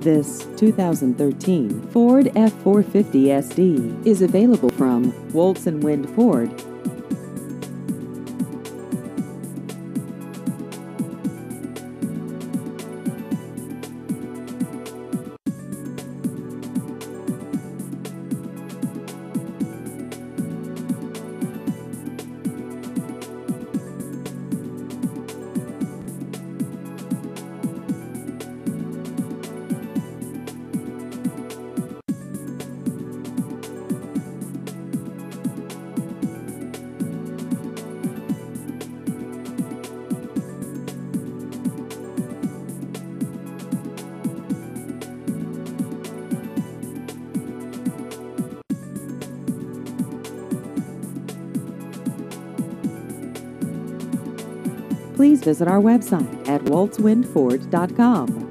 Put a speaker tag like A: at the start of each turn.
A: This 2013 Ford F-450 SD is available from Woltz and Wind Ford. Please visit our website at woltzwindford.com.